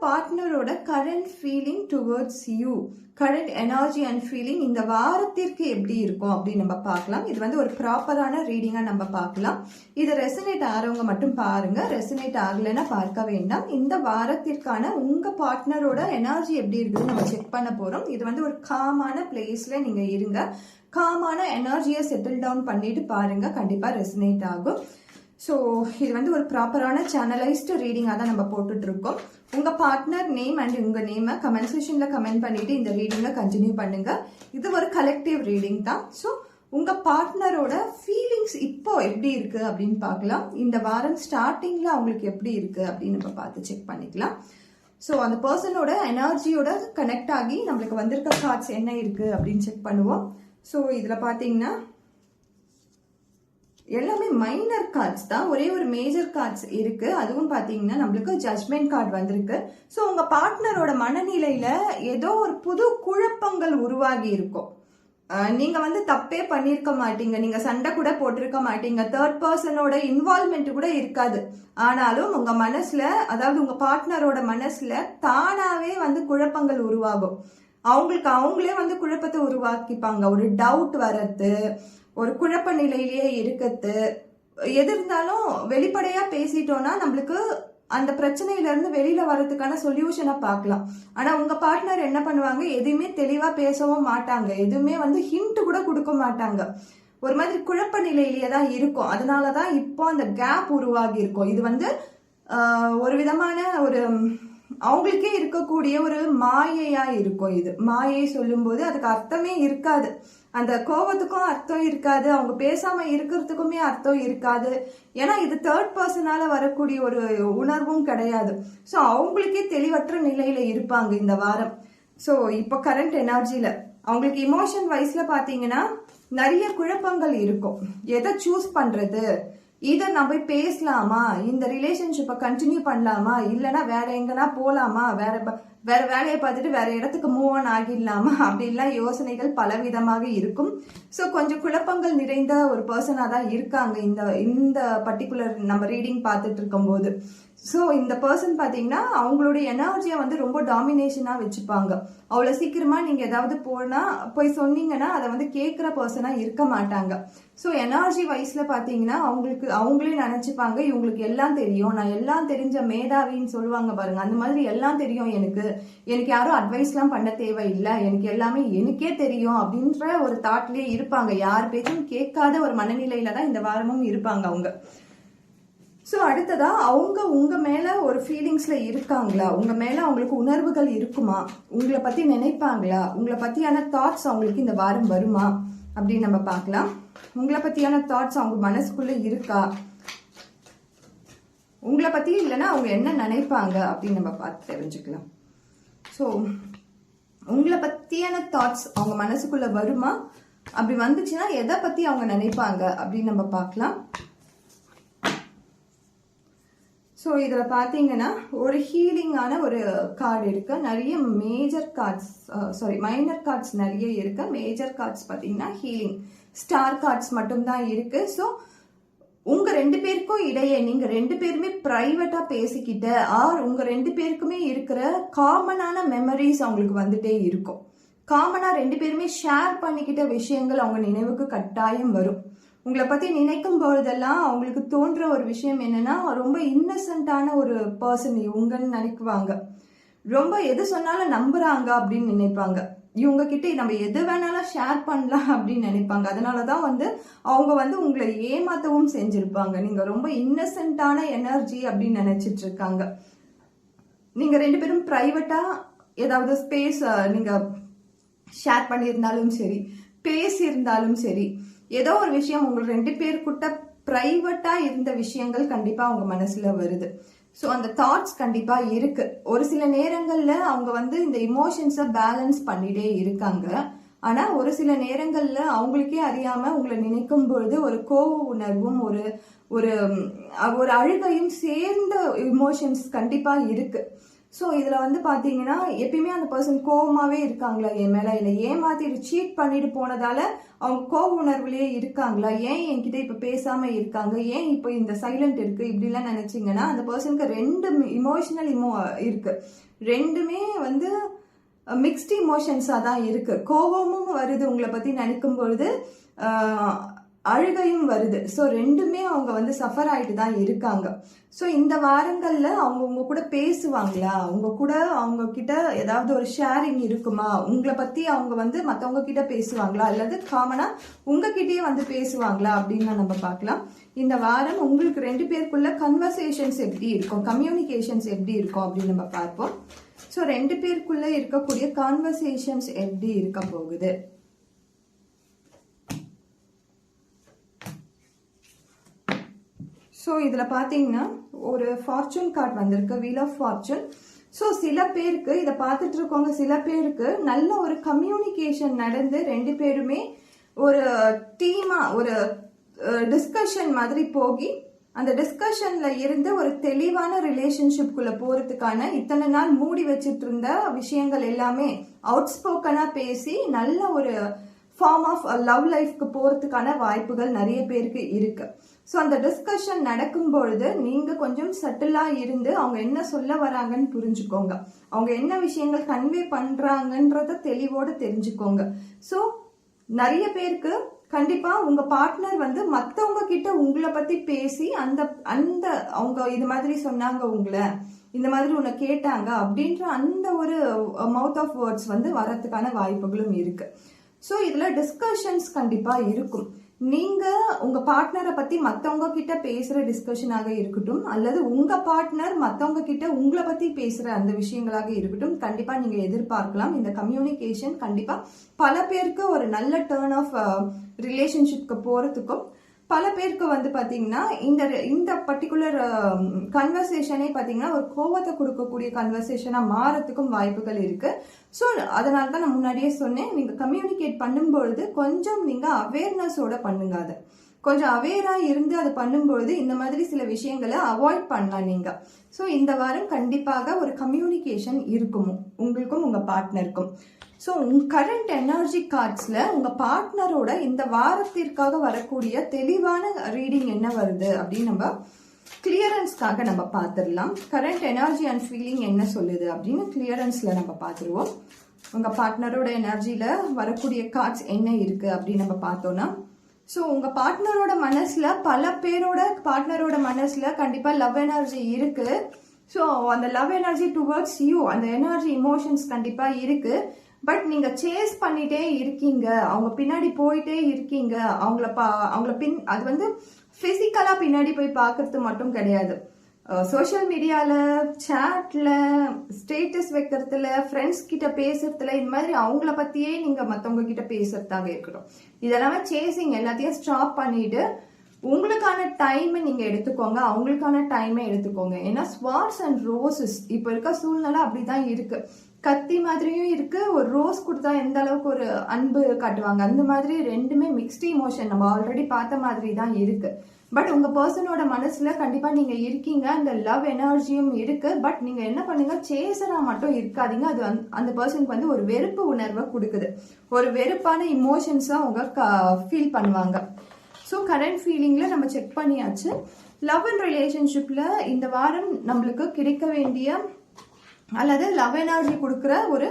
பார்ட்னரோட current feeling towards you, current energy and feeling இந்த வாரத்திற்கு எப்படி இருக்கும் அப்படின்னு நம்ம பார்க்கலாம். இது வந்து ஒரு ப்ராப்பரான ரீடிங்கா நம்ம பார்க்கலாம். இது ரெசனேட் ஆகிறவங்க மட்டும் பாருங்க, ரெசனேட் ஆகலைன்னா பார்க்க வேண்டாம். இந்த வாரத்திற்கான உங்க பார்ட்னரோட எனர்ஜி எப்படி இருக்குதுன்னு நம்ம செக் பண்ண போறோம். இது வந்து ஒரு காமான பிளேஸ்ல நீங்க இருங்க, காமான எனர்ஜியை செட்டில் டவுன் பண்ணிட்டு பாருங்க, கண்டிப்பா ரெசனேட் ஆகும். ஸோ இது வந்து ஒரு ப்ராப்பரான சேனலைஸ்டு ரீடிங்காக தான் நம்ம போட்டுட்டு இருக்கோம். உங்க பார்ட்னர் நேம் அண்ட் உங்க நேமை கமெண்ட் செக்ஷன்ல கமெண்ட் பண்ணிட்டு இந்த ரீடிங்கை கண்டினியூ பண்ணுங்க. இது ஒரு கலெக்டிவ் ரீடிங் தான். ஸோ உங்க பார்ட்னரோட ஃபீலிங்ஸ் இப்போ எப்படி இருக்கு அப்படின்னு பார்க்கலாம். இந்த வாரம் ஸ்டார்டிங்ல அவங்களுக்கு எப்படி இருக்கு அப்படின்னு நம்ம பார்த்து செக் பண்ணிக்கலாம். ஸோ அந்த பர்சனோட எனர்ஜியோட கனெக்ட் ஆகி நம்மளுக்கு வந்திருக்க கார்ட்ஸ் என்ன இருக்கு அப்படின்னு செக் பண்ணுவோம். ஸோ இதுல பாத்தீங்கன்னா எல்லாமே மைனர் கார்ட்ஸ் தான், ஒரே ஒரு மேஜர் கார்ட்ஸ் இருக்கு. அதுவும் பாத்தீங்கன்னா நம்மளுக்கு ஜட்மெண்ட் கார்டு வந்திருக்கு. ஸோ உங்க பார்ட்னரோட மனநிலையில ஏதோ ஒரு புது குழப்பங்கள் உருவாகி இருக்கும். நீங்க வந்து தப்பே பண்ணிருக்க மாட்டீங்க, நீங்க சண்டை கூட போட்டிருக்க மாட்டீங்க, தேர்ட் பர்சனோட இன்வால்மெண்ட் கூட இருக்காது. ஆனாலும் உங்க மனசுல, அதாவது உங்க பார்ட்னரோட மனசுல தானாவே வந்து குழப்பங்கள் உருவாகும். அவங்களே வந்து குழப்பத்தை உருவாக்கிப்பாங்க. ஒரு டவுட் வர்றது, ஒரு குழப்ப நிலையிலேயே இருக்கிறது, எது இருந்தாலும் வெளிப்படையா பேசிட்டோம்னா நம்மளுக்கு அந்த பிரச்சனையில இருந்து வெளியில வர்றதுக்கான சொல்யூஷனை பார்க்கலாம். ஆனா உங்க பார்ட்னர் என்ன பண்ணுவாங்க, எதுவுமே தெளிவா பேசவும் மாட்டாங்க, எதுவுமே வந்து ஹிண்ட் கூட கொடுக்க மாட்டாங்க. ஒரு மாதிரி குழப்ப நிலையிலேயே தான் இருக்கும். அதனாலதான் இப்போ அந்த கேப் உருவாகி இருக்கும். இது வந்து ஒரு விதமான ஒரு அவங்களுக்கே இருக்கக்கூடிய ஒரு மாயையா இருக்கும். இது மாயை சொல்லும் போது அதுக்கு அர்த்தமே இருக்காது, அந்த கோபத்துக்கும் அர்த்தம் இருக்காது, அவங்க பேசாம இருக்கிறதுக்குமே அர்த்தம் இருக்காது. ஏன்னா இது தேர்ட் பர்சனால வரக்கூடிய ஒரு உணர்வும் கிடையாது. ஸோ அவங்களுக்கே தெளிவற்ற நிலையில இருப்பாங்க இந்த வாரம். ஸோ இப்போ கரண்ட் எனர்ஜில அவங்களுக்கு இமோஷன் வைஸ்ல பாத்தீங்கன்னா நிறைய குழப்பங்கள் இருக்கும். எதை சூஸ் பண்றது, இதை நம்ம போய் பேசலாமா, இந்த ரிலேஷன்ஷிப்பை கண்டினியூ பண்ணலாமா, இல்லைன்னா வேற எங்கன்னா போலாமா, வேற வேலையை பார்த்துட்டு வேற இடத்துக்கு மூவ் ஆன் ஆகிடலாமா, அப்படின்லாம் யோசனைகள் பலவிதமாக இருக்கும். ஸோ கொஞ்சம் குழப்பங்கள் நிறைந்த ஒரு பர்சனா தான் இருக்காங்க இந்த பர்டிகுலர் நம்ம ரீடிங் பார்த்துட்டு இருக்கும் போது. ஸோ இந்த பர்சன் பாத்தீங்கன்னா அவங்களுடைய எனர்ஜியை வந்து ரொம்ப டாமினேஷனா வச்சுப்பாங்க. அவ்வளவு சீக்கிரமா நீங்க ஏதாவது போய் சொன்னீங்கன்னா அதை வந்து கேட்கிற பர்சனா இருக்க மாட்டாங்க. ஸோ எனர்ஜி வைஸ்ல பாத்தீங்கன்னா அவங்களே நினைச்சுப்பாங்க, இவங்களுக்கு எல்லாம் தெரியும், நான் எல்லாம் தெரிஞ்ச மேதாவின்னு சொல்லுவாங்க பாருங்க, அந்த மாதிரி எல்லாம் தெரியும், எனக்கு யாரும் அட்வைஸ் எல்லாம் பண்ண தேவையில்லை, எனக்கு எல்லாமே எனக்கே தெரியும் அப்படின்ற ஒரு தாட்லயே இருப்பாங்க. யார் பேச்சும் கேட்காத ஒரு மனநிலையில தான் இந்த வாரமும் இருப்பாங்க அவங்க. ஸோ அடுத்ததா அவங்க உங்க மேல ஒரு ஃபீலிங்ஸ்ல இருக்காங்களா, உங்க மேல அவங்களுக்கு உணர்வுகள் இருக்குமா, உங்களை பத்தி நினைப்பாங்களா, உங்களை பத்தியான தாட்ஸ் அவங்களுக்கு இந்த வாரம் வருமா அப்படின்னு நம்ம பார்க்கலாம். உங்களை பத்தியான தாட்ஸ் அவங்க மனசுக்குள்ள இருக்கா, உங்களை பத்தி இல்லைன்னா அவங்க என்ன நினைப்பாங்க அப்படின்னு நம்ம பார்த்து தெரிஞ்சுக்கலாம். ஸோ உங்களை பத்தியான தாட்ஸ் அவங்க மனசுக்குள்ள வருமா, அப்படி வந்துச்சுன்னா எதை பத்தி அவங்க நினைப்பாங்க அப்படின்னு நம்ம பார்க்கலாம். ஸோ இதில் பார்த்தீங்கன்னா ஒரு ஹீலிங்கான ஒரு கார்டு இருக்கு. நிறைய மேஜர் கார்ட்ஸ், மைனர் கார்ட்ஸ் நிறைய இருக்கு. மேஜர் கார்ட்ஸ் பார்த்தீங்கன்னா ஹீலிங் ஸ்டார் கார்ட்ஸ் மட்டும்தான் இருக்கு. ஸோ உங்க ரெண்டு பேருக்கும் இடையே நீங்க ரெண்டு பேருமே பிரைவேட்டா பேசிக்கிட்ட உங்க ரெண்டு பேருக்குமே இருக்கிற காமனான மெமரிஸ் அவங்களுக்கு வந்துட்டே இருக்கும். காமனா ரெண்டு பேருமே ஷேர் பண்ணிக்கிட்ட விஷயங்கள் அவங்க நினைவுக்கு கட்டாயம் வரும். உங்களை பத்தி நினைக்கும் பொழுதெல்லாம் அவங்களுக்கு தோன்ற ஒரு விஷயம் என்னன்னா, ரொம்ப இன்னசென்ட்டான ஒரு பர்சன் இவங்கன்னு நினைக்குவாங்க. ரொம்ப எது சொன்னாலும் நம்புறாங்க அப்படின்னு நினைப்பாங்க. இவங்க கிட்ட நம்ம எது வேணாலும் ஷேர் பண்ணலாம் அப்படின்னு நினைப்பாங்க. அதனாலதான் வந்து அவங்க வந்து உங்களை ஏமாத்தவும் செஞ்சிருப்பாங்க. நீங்க ரொம்ப இன்னசென்ட்டான எனர்ஜி அப்படின்னு நினைச்சிட்டு இருக்காங்க. நீங்க ரெண்டு பேரும் பிரைவேட்டா ஏதாவது ஸ்பேஸ் நீங்க ஷேர் பண்ணியிருந்தாலும் சரி, பேசியிருந்தாலும் சரி, ஏதோ ஒரு விஷயம் உங்களுக்கு ரெண்டு பேருக்கிட்ட பிரைவேட்டா இருந்த விஷயங்கள் கண்டிப்பா அவங்க மனசுல வருது. ஸோ அந்த தாட்ஸ் கண்டிப்பா இருக்கு. ஒரு சில நேரங்கள்ல அவங்க வந்து இந்த இமோஷன்ஸை பேலன்ஸ் பண்ணிட்டே இருக்காங்க. ஆனா ஒரு சில நேரங்கள்ல அவங்களுக்கே அறியாம உங்களை நினைக்கும் பொழுது ஒரு கோப உணர்வும் ஒரு ஒரு அழுகையும் சேர்ந்த இமோஷன்ஸ் கண்டிப்பா இருக்கு. ஸோ இதுல வந்து பாத்தீங்கன்னா எப்பயுமே அந்த பர்சன் கோவமாவே இருக்காங்களா என் மேல, இல்லை ஏமாத்தி சீட் பண்ணிட்டு போனதால அவங்க கோப உணர்வுலயே இருக்காங்களா, ஏன் என்கிட்ட இப்ப பேசாம இருக்காங்க, ஏன் இப்போ இந்த சைலண்ட் இருக்கு, இப்படிலாம் நினைச்சீங்கன்னா அந்த பர்சனுக்கு ரெண்டு இமோஷனல் இருக்கு. ரெண்டுமே வந்து மிக்ஸ்ட் இமோஷன்ஸா தான் இருக்கு. கோபமும் வருது உங்களை பத்தி நினைக்கும் பொழுது, அழுகையும் வருது. ஸோ ரெண்டுமே அவங்க வந்து சஃபர் ஆயிட்டு தான் இருக்காங்க. ஸோ இந்த வாரங்கள்ல அவங்க உங்க கூட பேசுவாங்களா, அவங்க கிட்ட ஏதாவது ஒரு ஷேரிங் இருக்குமா, உங்களை பத்தி அவங்க வந்து மற்றவங்க கிட்ட பேசுவாங்களா, அல்லது காமனா உங்ககிட்டயே வந்து பேசுவாங்களா அப்படின்னு நம்ம பார்க்கலாம். இந்த வாரம் உங்களுக்கு 2 பேருக்குள்ள கன்வர்சேஷன்ஸ் எப்படி இருக்கும், கம்யூனிகேஷன்ஸ் எப்படி இருக்கும் அப்படின்னு நம்ம பார்ப்போம். ஸோ 2 பேருக்குள்ள இருக்கக்கூடிய கான்வர்சேஷன்ஸ் எப்படி இருக்க போகுது. ஸோ இதில் பார்த்தீங்கன்னா ஒரு ஃபார்ச்சூன் கார்டு வந்திருக்கு, வீல் ஆஃப் ஃபார்ச்சூன். ஸோ சில பேருக்கு இதை பார்த்துட்டு இருக்கவங்க, சில பேருக்கு நல்ல ஒரு கம்யூனிகேஷன் நடந்து 2 பேருமே ஒரு டீமா ஒரு டிஸ்கஷன் மாதிரி போகி அந்த டிஸ்கஷன்ல இருந்து ஒரு தெளிவான ரிலேஷன்ஷிப்குள்ள போறதுக்கான இத்தனை நாள் மூடி வச்சிட்டு இருந்த விஷயங்கள் எல்லாமே அவுட் ஸ்போக்கனா பேசி நல்ல ஒரு ஃபார்ம் ஆஃப் லவ் லைஃப்க்கு போறதுக்கான வாய்ப்புகள் நிறைய பேருக்கு இருக்கு. ஸோ அந்த டிஸ்கஷன் நடக்கும் பொழுது நீங்க கொஞ்சம் சட்டிலா இருந்து அவங்க என்ன சொல்ல வராங்கன்னு புரிஞ்சுக்கோங்க, அவங்க என்ன விஷயங்கள் கன்வே பண்றாங்கன்றத தெளிவோட தெரிஞ்சுக்கோங்க. ஸோ நிறைய பேருக்கு கண்டிப்பா உங்க பார்ட்னர் வந்து மத்தவங்க கிட்ட உங்களை பத்தி பேசி அந்த அந்த அவங்க இது மாதிரி சொன்னாங்க, உங்களை இந்த மாதிரி உன்னை கேட்டாங்க அப்படின்ற அந்த ஒரு மவுத் ஆஃப் வேர்ட்ஸ் வந்து வரதுக்கான வாய்ப்புகளும் இருக்கு. ஸோ இதுல டிஸ்கஷன்ஸ் கண்டிப்பா இருக்கும். நீங்க உங்க பார்ட்னரை பத்தி மத்தவங்க கிட்ட பேசுற டிஸ்கஷனாக இருக்கட்டும், அல்லது உங்க பார்ட்னர் மத்தவங்க கிட்ட உங்களை பத்தி பேசுற அந்த விஷயங்களாக இருக்கட்டும், கண்டிப்பா நீங்க எதிர்பார்க்கலாம். இந்த கம்யூனிகேஷன் கண்டிப்பா பல பேருக்கு ஒரு நல்ல டர்ன் ஆஃப் ரிலேஷன்ஷிப்க்கு போறதுக்கும், பல பேருக்கு வந்து பாத்தீங்கன்னா இந்த பர்டிகுலர் கன்வர்சேஷனே பாத்தீங்கன்னா ஒரு கோவத்தை கொடுக்கக்கூடிய கன்வர்சேஷனா மாறத்துக்கும் வாய்ப்புகள் இருக்கு. ஸோ அதனால தான் நான் முன்னாடியே சொன்னேன், நீங்க கம்யூனிகேட் பண்ணும்பொழுது கொஞ்சம் நீங்க அவேர்னஸோட பண்ணுங்க. அதை கொஞ்சம் அவேரா இருந்து அதை பண்ணும்பொழுது இந்த மாதிரி சில விஷயங்களை அவாய்ட் பண்ணலாம் நீங்க. ஸோ இந்த வாரம் கண்டிப்பாக ஒரு கம்யூனிகேஷன் இருக்கும் உங்களுக்கும் உங்க பார்ட்னருக்கும். ஸோ கரண்ட் எனர்ஜி கார்ட்ஸ்ல உங்க பார்ட்னரோட இந்த வாரத்திற்காக வரக்கூடிய தெளிவான ரீடிங் என்ன வருது அப்படின்னு நம்ம கிளியரன்ஸ்க்காக நம்ம பார்த்துடலாம். கரண்ட் எனர்ஜி அண்ட் ஃபீலிங் என்ன சொல்லுது அப்படின்னு கிளியரன்ஸ்ல நம்ம பார்த்துருவோம். உங்க பார்ட்னரோட எனர்ஜியில வரக்கூடிய கார்ட்ஸ் என்ன இருக்கு அப்படின்னு நம்ம பார்த்தோம்னா, ஸோ உங்க பார்ட்னரோட மனசுல பல பேரோட பார்ட்னரோட மனசுல கண்டிப்பா லவ் எனர்ஜி இருக்கு. ஸோ அந்த லவ் எனர்ஜி டுவர்ட்ஸ் யூ, அந்த எனர்ஜி இமோஷன்ஸ் கண்டிப்பா இருக்கு. பட் நீங்க சேஸ் பண்ணிட்டே இருக்கீங்க, அவங்க பின்னாடி போயிட்டே இருக்கீங்க. அது வந்து பிசிக்கலா பின்னாடி போய் பார்க்கறது மட்டும் கிடையாது. சோஷியல் மீடியால, சாட்ல, ஸ்டேட்டஸ் வைக்கிறதுல, ஃப்ரெண்ட்ஸ் கிட்ட பேசுறதுல, இந்த மாதிரி அவங்கள பத்தியே நீங்க மத்தவங்க கிட்ட பேசுறதாக இருக்கட்டும். இதெல்லாமே சேசிங் எல்லாத்தையும் ஸ்டாப் பண்ணிட்டு உங்களுக்கான டைமை நீங்க எடுத்துக்கோங்க, அவங்களுக்கான டைமை எடுத்துக்கோங்க. ஏன்னா ஸ்வார்ட்ஸ் அண்ட் ரோசஸ் இப்ப இருக்க சூழ்நிலை அப்படிதான் இருக்கு. கத்தி மாதிரியும் இருக்கு, ஒரு ரோஸ் கொடுத்தா எந்த அளவுக்கு ஒரு அன்பு காட்டுவாங்க, அந்த மாதிரி ரெண்டுமே மிக்ஸ்ட் இமோஷன் நம்ம ஆல்ரெடி பார்த்த மாதிரி தான் இருக்கு. பட் உங்க பர்சனோட மனசுல கண்டிப்பா நீங்க இருக்கீங்க, அந்த லவ் எனர்ஜியும் இருக்கு. பட் நீங்க என்ன பண்ணுங்க, சேசரா மட்டும் இருக்காதீங்க. அது அந்த பர்சனுக்கு வந்து ஒரு வெறுப்பு உணர்வை கொடுக்குது, ஒரு வெறுப்பான இமோஷன்ஸா அவங்க ஃபீல் பண்ணுவாங்க. ஸோ கரண்ட் ஃபீலிங்ல நம்ம செக் பண்ணியாச்சு. லவ் அண்ட் ரிலேஷன்ஷிப்ல இந்த வாரம் நம்மளுக்கு கிடைக்க வேண்டிய அல்லது லவ் எனர்ஜி கொடுக்குற ஒரு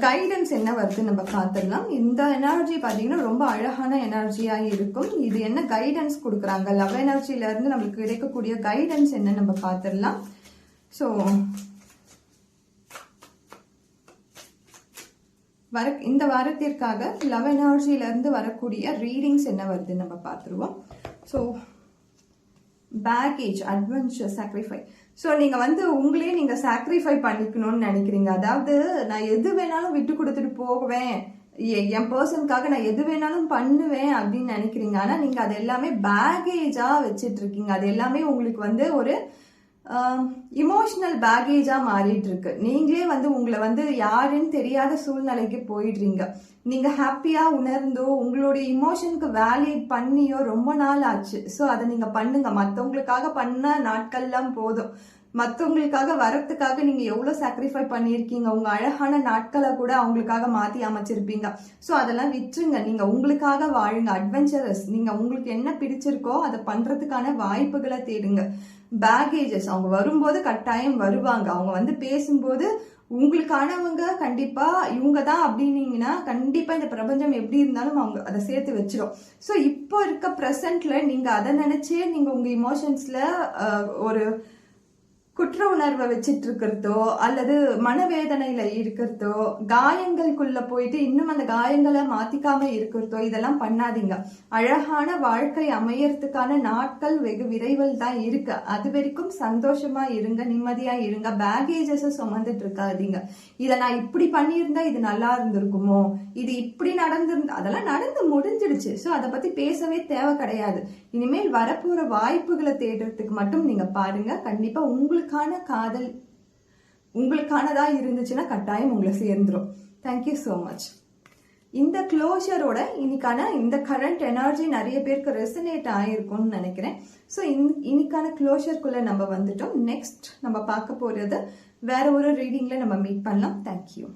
கைடன்ஸ் என்ன வருதுன்னு நம்ம பார்த்துடலாம். இந்த எனர்ஜி பார்த்தீங்கன்னா ரொம்ப அழகான எனர்ஜியா இருக்கும். இது என்ன கைடன்ஸ் கொடுக்குறாங்க, லவ் எனர்ஜில இருந்து நம்மளுக்கு கிடைக்கக்கூடிய கைடன்ஸ் என்ன நம்ம பார்த்துடலாம். ஸோ இந்த வாரத்திற்காக லவ் எனர்ஜில இருந்து வரக்கூடிய ரீடிங்ஸ் என்ன வருதுன்னு நம்ம பார்த்துருவோம். So baggage, adventure, sacrifice. So நீங்க வந்து உங்களே நீங்க சாக்ரிஃபை பண்ணிக்கணும்னு நினைக்கிறீங்க. அதாவது நான் எது வேணாலும் விட்டு கொடுத்துட்டு போவேன், என் பர்சனுக்காக நான் எது வேணாலும் பண்ணுவேன் அப்படின்னு நினைக்கிறீங்க. ஆனா நீங்க அது எல்லாமே பேகேஜா வச்சிட்டு இருக்கீங்க. அது எல்லாமே உங்களுக்கு வந்து ஒரு இமோஷனல் பேகேஜா மாறிட்டு இருக்கு. நீங்களே வந்து உங்களை வந்து யாருன்னு தெரியாத சூழ்நிலைக்கு போயிடுறீங்க. நீங்க ஹாப்பியா உணர்ந்தோ உங்களுடைய இமோஷனுக்கு வேலிட் பண்ணியோ ரொம்ப நாள் ஆச்சு. ஸோ அதை நீங்க பண்ணுங்க, மற்றவங்களுக்காக பண்ண நாட்கள்லாம் போதும். மற்றவங்களுக்காக வரத்துக்காக நீங்க எவ்வளவு சாக்ரிஃபை பண்ணியிருக்கீங்க, உங்க அழகான நாட்களை கூட அவங்களுக்காக மாத்தி அமைச்சிருப்பீங்க. ஸோ அதெல்லாம் விட்டுருங்க, நீங்க உங்களுக்காக வாழுங்க, அட்வென்ச்சரஸ். நீங்க உங்களுக்கு என்ன பிடிச்சிருக்கோ அதை பண்றதுக்கான வாய்ப்புகளை தேடுங்க. பேகேஜஸ் அவங்க வரும்போது கட்டாயம் வருவாங்க, அவங்க வந்து பேசும்போது உங்களுக்கானவங்க கண்டிப்பா இவங்க தான் அப்படின்னீங்கன்னா கண்டிப்பா இந்த பிரபஞ்சம் எப்படி இருந்தாலும் அவங்க அதை சேர்த்து வச்சிடும். ஸோ இப்போ இருக்க ப்ரெசன்ட்ல நீங்க அதை நினைச்சே நீங்க உங்க இமோஷன்ஸ்ல ஒரு குற்ற உணர்வை வச்சிட்டு இருக்கிறதோ அல்லது மனவேதனையில இருக்கிறதோ, காயங்களுக்குள்ள போயிட்டு இன்னும் அந்த காயங்களை மாத்திக்காம இருக்கிறதோ இதெல்லாம் பண்ணாதீங்க. அழகான வாழ்க்கை அமையறதுக்கான நாட்கள் வெகு விரைவில் தான் இருக்கு. அது வரைக்கும் சந்தோஷமா இருங்க, நிம்மதியா இருங்க. பேகேஜஸ் சுமந்துட்டு இருக்காதீங்க. இதை நான் இப்படி பண்ணியிருந்தா இது நல்லா இருந்திருக்குமோ, இது இப்படி நடந்திருந்தா, அதெல்லாம் நடந்து முடிஞ்சிடுச்சு. ஸோ அதை பத்தி பேசவே தேவை கிடையாது. இனிமேல் வரப்போற வாய்ப்புகளை தேடுறதுக்கு மட்டும் நீங்க பாருங்க. கண்டிப்பா உங்களுக்கான காதல் உங்களுக்கானதா இருந்துச்சுன்னா கட்டாயம் உங்களை சேர்ந்துரும். Thank you so much. இந்த க்ளோஷரோட இன்னைக்கான இந்த கரண்ட் எனர்ஜி நிறைய பேருக்கு ரெசனேட் ஆயிருக்கும்னு நினைக்கிறேன். ஸோ இன்னைக்கான க்ளோஷருக்குள்ள நம்ம வந்துட்டோம். நெக்ஸ்ட் நம்ம பார்க்க போறது வேற ஒரு ரீடிங்ல நம்ம மீட் பண்ணலாம். தேங்க்யூ.